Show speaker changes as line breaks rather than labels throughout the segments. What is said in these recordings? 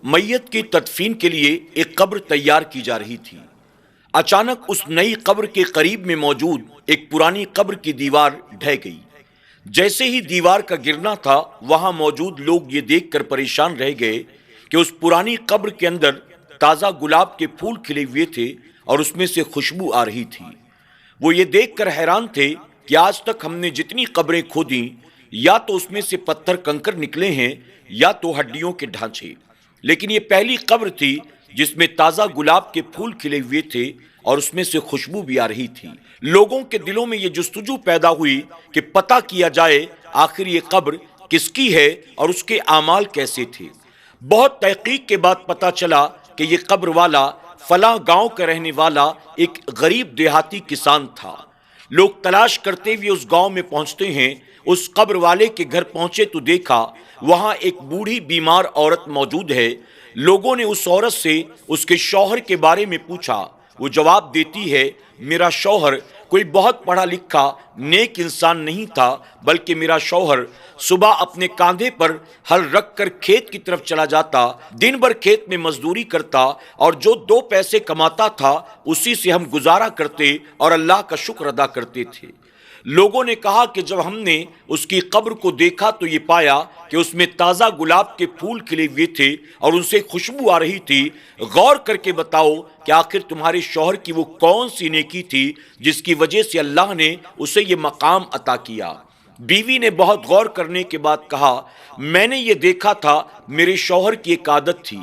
میت کی تدفین کے لیے ایک قبر تیار کی جا رہی تھی۔ اچانک اس نئی قبر کے قریب میں موجود ایک پرانی قبر کی دیوار ڈھہ گئی۔ جیسے ہی دیوار کا گرنا تھا، وہاں موجود لوگ یہ دیکھ کر پریشان رہ گئے کہ اس پرانی قبر کے اندر تازہ گلاب کے پھول کھلے ہوئے تھے اور اس میں سے خوشبو آ رہی تھی۔ وہ یہ دیکھ کر حیران تھے کہ آج تک ہم نے جتنی قبریں کھودیں، یا تو اس میں سے پتھر کنکر نکلے ہیں یا تو ہڈیوں کے ڈھانچے، لیکن یہ پہلی قبر تھی جس میں تازہ گلاب کے پھول کھلے ہوئے تھے اور اس میں سے خوشبو بھی آ رہی تھی۔ لوگوں کے دلوں میں یہ جستجو پیدا ہوئی کہ پتہ کیا جائے آخر یہ قبر کس کی ہے اور اس کے اعمال کیسے تھے۔ بہت تحقیق کے بعد پتہ چلا کہ یہ قبر والا فلاں گاؤں کا رہنے والا ایک غریب دیہاتی کسان تھا۔ لوگ تلاش کرتے ہوئے اس گاؤں میں پہنچتے ہیں۔ اس قبر والے کے گھر پہنچے تو دیکھا وہاں ایک بوڑھی بیمار عورت موجود ہے۔ لوگوں نے اس عورت سے اس کے شوہر کے بارے میں پوچھا۔ وہ جواب دیتی ہے، میرا شوہر کوئی بہت پڑھا لکھا نیک انسان نہیں تھا، بلکہ میرا شوہر صبح اپنے کاندھے پر ہل رکھ کر کھیت کی طرف چلا جاتا، دن بھر کھیت میں مزدوری کرتا اور جو 2 پیسے کماتا تھا اسی سے ہم گزارا کرتے اور اللہ کا شکر ادا کرتے تھے۔ لوگوں نے کہا کہ جب ہم نے اس کی قبر کو دیکھا تو یہ پایا کہ اس میں تازہ گلاب کے پھول کھلے ہوئے تھے اور ان سے خوشبو آ رہی تھی۔ غور کر کے بتاؤ کہ آخر تمہارے شوہر کی وہ کون سی نیکی تھی جس کی وجہ سے اللہ نے اسے یہ مقام عطا کیا؟ بیوی نے بہت غور کرنے کے بعد کہا، میں نے یہ دیکھا تھا میرے شوہر کی ایک عادت تھی،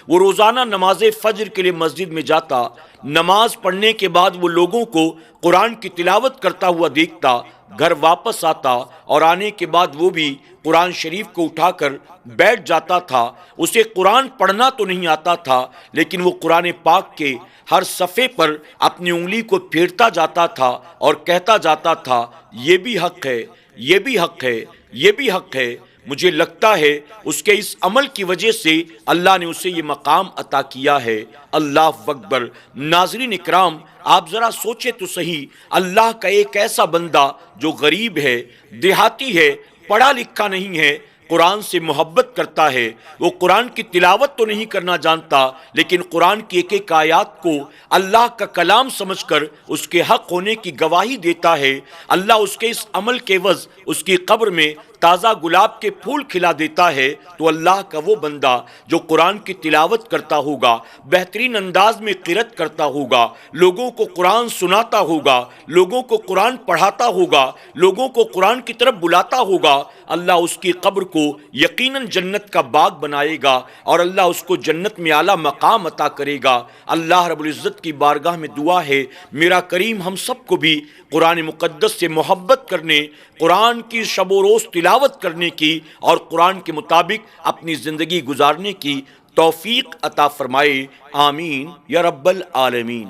وہ روزانہ نماز فجر کے لیے مسجد میں جاتا، نماز پڑھنے کے بعد وہ لوگوں کو قرآن کی تلاوت کرتا ہوا دیکھتا، گھر واپس آتا اور آنے کے بعد وہ بھی قرآن شریف کو اٹھا کر بیٹھ جاتا تھا۔ اسے قرآن پڑھنا تو نہیں آتا تھا، لیکن وہ قرآن پاک کے ہر صفحے پر اپنی انگلی کو پھیرتا جاتا تھا اور کہتا جاتا تھا، یہ بھی حق ہے، یہ بھی حق ہے، یہ بھی حق ہے۔ مجھے لگتا ہے اس کے اس عمل کی وجہ سے اللہ نے اسے یہ مقام عطا کیا ہے۔ اللہ اکبر۔ ناظرین اکرام، آپ ذرا سوچے تو صحیح، اللہ کا ایک ایسا بندہ جو غریب ہے، دیہاتی ہے، پڑھا لکھا نہیں ہے، قرآن سے محبت کرتا ہے، وہ قرآن کی تلاوت تو نہیں کرنا جانتا، لیکن قرآن کی ایک ایک آیات کو اللہ کا کلام سمجھ کر اس کے حق ہونے کی گواہی دیتا ہے۔ اللہ اس کے اس عمل کے عوض اس کی قبر میں تازہ گلاب کے پھول کھلا دیتا ہے۔ تو اللہ کا وہ بندہ جو قرآن کی تلاوت کرتا ہوگا، بہترین انداز میں قرأت کرتا ہوگا، لوگوں کو قرآن سناتا ہوگا، لوگوں کو قرآن پڑھاتا ہوگا، لوگوں کو قرآن کی طرف بلاتا ہوگا، اللہ اس کی قبر کو یقیناً جنت کا باغ بنائے گا اور اللہ اس کو جنت میں اعلیٰ مقام عطا کرے گا۔ اللہ رب العزت کی بارگاہ میں دعا ہے، میرا کریم ہم سب کو بھی قرآن مقدس سے محبت کرنے، قرآن کی شب و روز تلاوت کرنے کی اور قرآن کے مطابق اپنی زندگی گزارنے کی توفیق عطا فرمائے۔ آمین یا رب العالمین۔